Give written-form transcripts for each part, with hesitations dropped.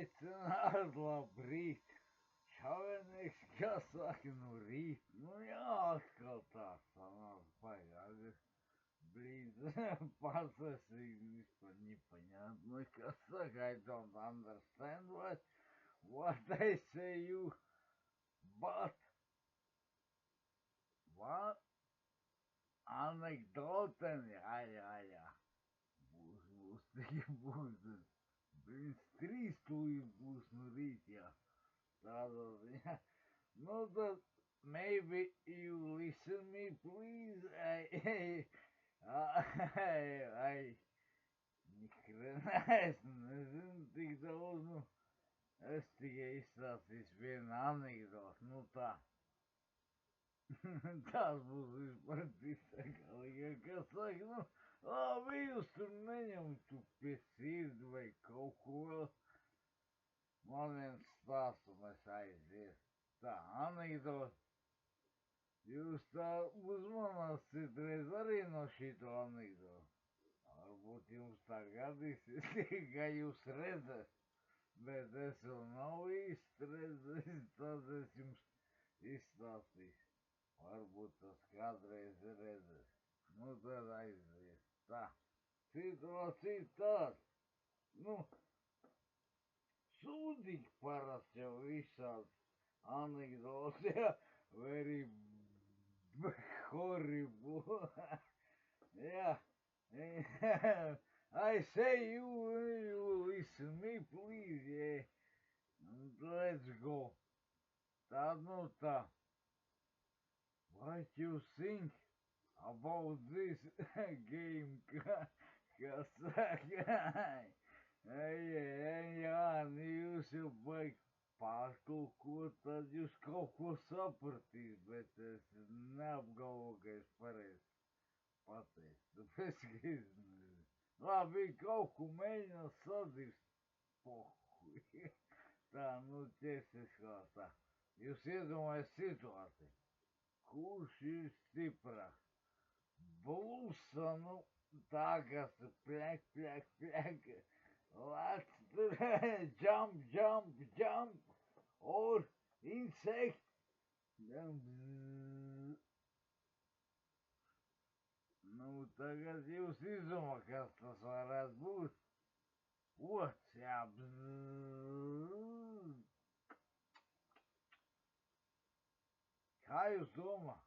Sveicināt, labrīt! Čaunieks, kas saka, nu rīt, nu jā, atkal tā sanāk, baigās. Блин, пасasi, непонятно, как I don't understand what I say you, but what anekdoten, jā. Būs, tik būs. Блин, 3 stūri būs no rīt, jā. Tāda, jā. No, tad maybe you listen me, please. Ai, Nikrena, es nezinu tik daudz, nu. Es tikai izstāstīšu vienu anekdoti, nu tā. Tas būs vispār izsakalīgi, kas saka, nu, labi, jūs tur neņemtu pie sirdi vai kaut ko vēl. Man viens stāsts, un es aiziet. Tā, anekdoti. Jūs tā uzmanās citreiz arī no šito anekdotu. Varbūt jums tā gadīsies, ka jūs redzat, bet es vēl nav īsti redzējis, tad es jums izstāstīšu. Varbūt tas kādreiz redzēs. Nu tad aizies. Tā, situācija tāda. Nu, sūdīgi parasti jau visāds anekdots, jā, very horrible. Jā. I say you listen me, please, yeah. Let's go. Tā, nu tā. What you think about this game? Kas saka? Jā, nu jūs jau baigi pārtulkot, tad jūs kaut ko sapratīs, bet es neapgalvoju, ka es pareizi pateicu. Tāpēc, ka es nezinu. Labi, kaut ko mēģināt sadirst. Pohuj. Tā, nu ķersies kā tā. Jūs iedomājaties situāciju. Kurš ir stiprāks? Blusa, nu, tā, kas pļek. Let's jump, or insect. Nu, tagad jūs izdomā, kas tas varētu būt. Ots, jā, Kā jūs domā?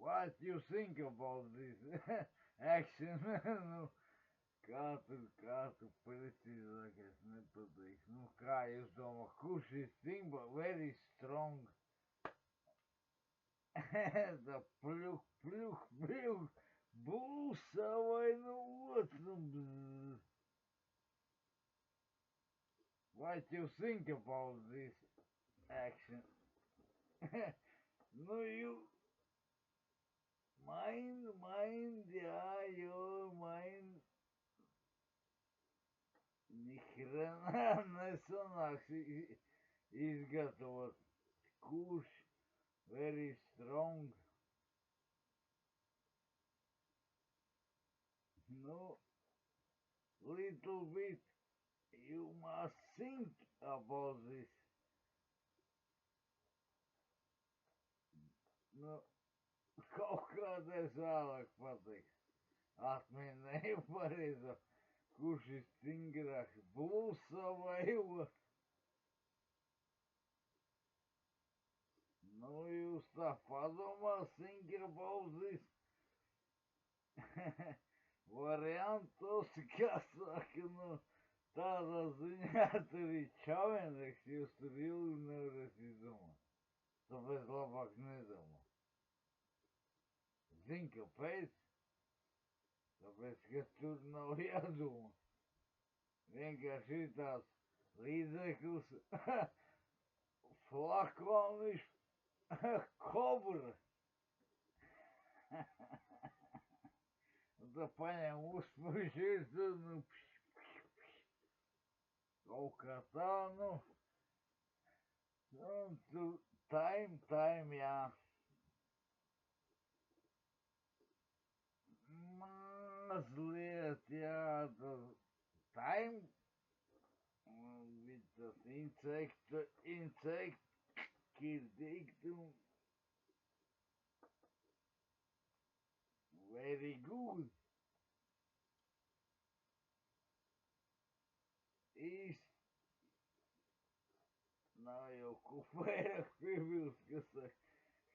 What you think about this action? Nu, kā tu precīzāk es nepateikšu. Nu, kā jūs domā, kurš ir stingba, very strong? Tā pļuk, būsa vai nu otrs, nu, What you think about this action? No, you mind, yeah, your mind. Nihrena nesanāks izgatavot. Kurš very strong? No, little bit. You must think about this. Nu, kaut kādreiz vēlāk pateiks. Atminēju pareizo, kurš ir stingrāks, blusa vai otrs. Nu, jūs tā padomā, think about this. Variantos, kas saka, nu, tādā ziņā tur ir čaunieks, jūs tur ilgi nevarēs izdomāt. Tāpēc labāk nedomā. Zini, kāpēc? Tāpēc, ka tur nav jādomā. Vienkārši ir tāds līdzeklis, flakoniš, kobra. Un tā paņem uzpušies, nu, kaut kā tā, nu. Un tu time, jā. Mazliet, jā, time with tas insectictum very good. Is nav jau ko vairāk piebilst, kas saka,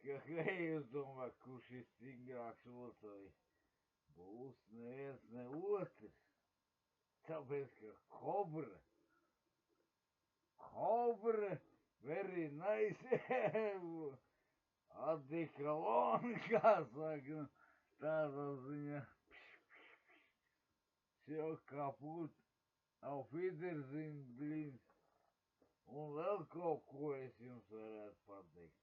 ka Hejus domā, kurš ir stingrāks otrai. Būs neviens ne otrs. Tāpēc, ka Kobra, very nice, adikalon, kā saka, tādā ziņā. Все kaput, auf Wiedersehen, blīns. Un vēl kaut ko es jums varētu pateikt.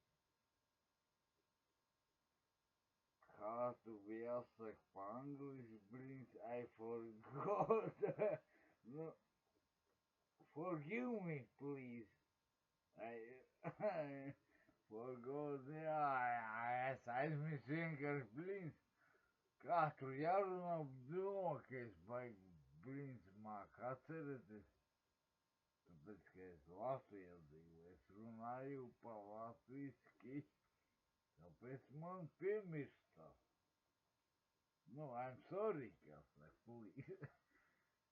Kā tu biji jāsaka pa angliski, blīns, I forgot. Nu, forgive me, please. I forgot, jā, es aizmirsu vienkārši, blīns. Kā tur jārunā, domā, ka es baigi, blīns, māku atcerēties. Tāpēc, ka es Latvijā dzīvoju, es runāju pa latviski, tāpēc man piemirstās. Nu, I'm sorry, kā saka,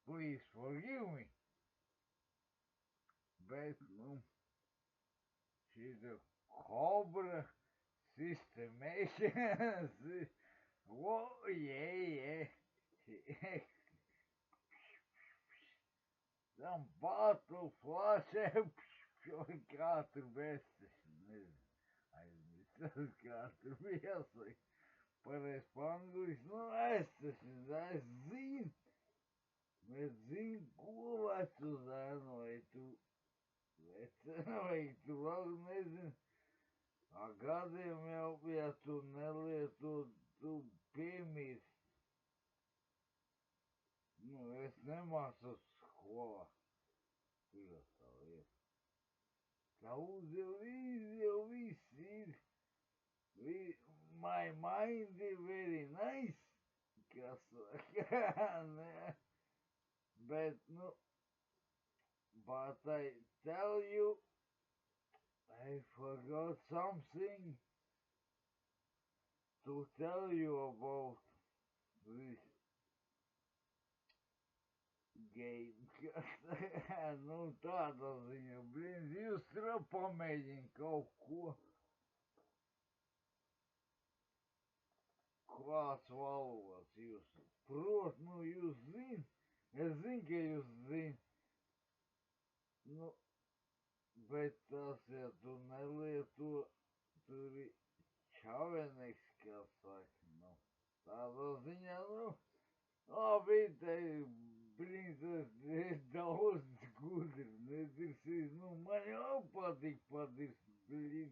please forgive me. Bet, nu, šīta Kobra systemation, oh, yeah. Tam butterfly, kā tur besi, nezinu, aizmirst, kā tur bija jāsaka, pareiz pa angliski, nu es zinu, ko vecu zēnu, vai tu vēl nezini, gadiem jau, ja tu nelieto, tu piemirsti. Nu, es nemācos skolā. Kuras tā lieta? Daudz jau viss ir. My mind is very nice. Kas saka, ne? Bet, nu, but I tell you, I forgot something to tell you about this game. Nu, tādā ziņā, blīn, jūs pamēģini kaut ko. Kāds valodas jūs prot, nu, jūs zin. Es zinu, ka jūs zin. Nu, bet tas, ja tu nelieto, tur ir čaveneks, kā saka, nu, tādā ziņā, nu, labi, te, princes, ir daudz gudri, nedirsīs, nu, man jau patīk, blīd,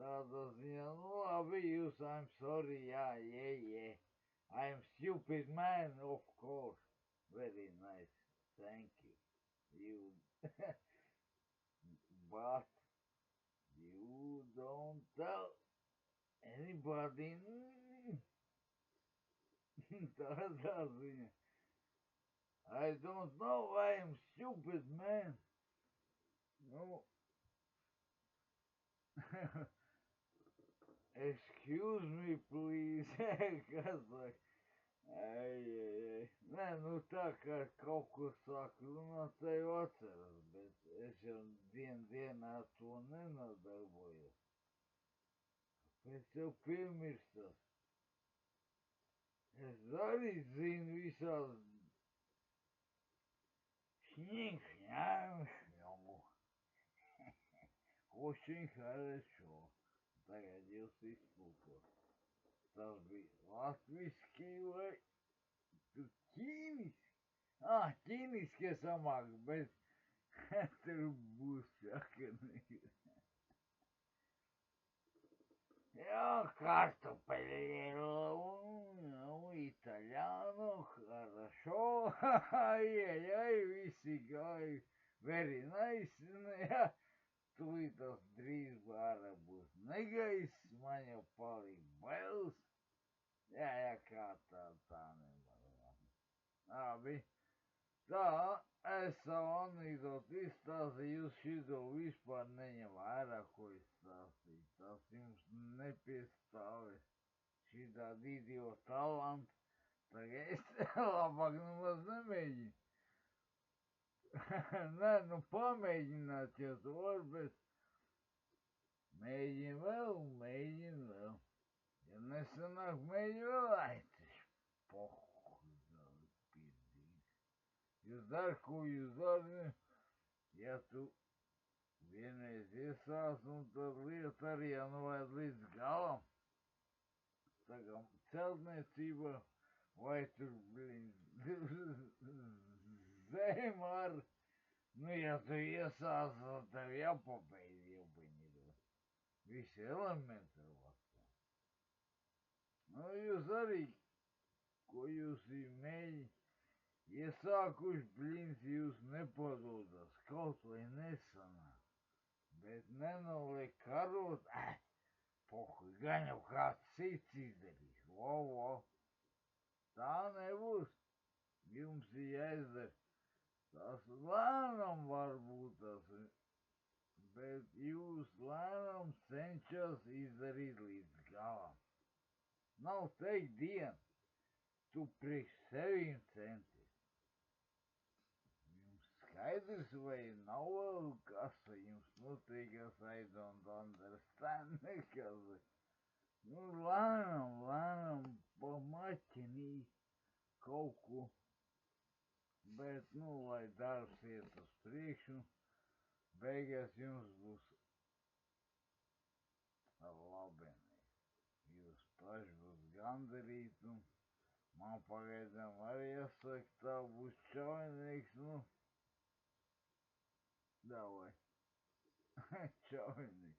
tādā ziņā, nu, labi, jūs, I'm sorry, yeah, I'm stupid man, of course, very nice, thank you, but you don't tell anybody, tādā ziņā. I don't know, I am stupid, man. No. Excuse me, please. Kas saka? Ai. Nē, nu tā kā kaut ko saka runāt, te jau atceras, bet es jau dienā to nenodarbojos. Pēc jau piemirstās. Es arī zinu visās Очень хорошо. Tagad jūs iztulkot. Tas bija latviski vai tu ķīniski? Ķīniski es amāku, bet tur būs šakanīgi. Jā, kartupeļiero un italiano, хорошо. Ai, visi gāja. Very nice, jā. Tūlīt tas drīz vārā būs negaiss, man jau palīk bailes. Jā, kā tā nevar. Labi. Tā, Es savu anekdoti izstāstīju, jūs šito vispār neņem vērā, ko es stāstīju. Tas jums nepiestāvis. Šitādi idioti talanti. Tagad es labāk nemaz nemēģinu. Nē, nu pamēģināt jau to var, bet mēģinu vēl. Ja nesanāk, mēģinu vēl aiztašu. Pohu, piedīt. Jūs dari, ko jūs dari. Ja tu vienreiz iesāc, un tad lieta arī jānovērt līdz galam. Tā kā celtniecība, vai tur, zemar, nu ja tu iesāc, tad tev jāpabeidz jau paņirot. Visi elementi ir vecā. Nu jūs arī, ko jūs mēģi, iesākuši blins, jūs nepadodas, kaut vai nesanāk. Bet nenoliek karot, pohuj, gan jau kāds cits izdarīs, vo. Tā nebūs. Jums ir jāizdara. Tas lēnām varbūt tas, bet jūs lēnām cenšas izdarīt līdz galam. Nav teikt dienu, tu priekš sevīm centies. Jums skaidrs vai nav vēl kas jums notīkas, I don't understand nekas. Nu lēnām pamaķinīt kaut ko. Bet, nu, lai darbs iet uz priekšu, beigās jums būs labi. Jūs paši būs gandarīti, un man pagaidām arī jāsaka, tā būs čaujnieks, nu, davai, čaujnieks.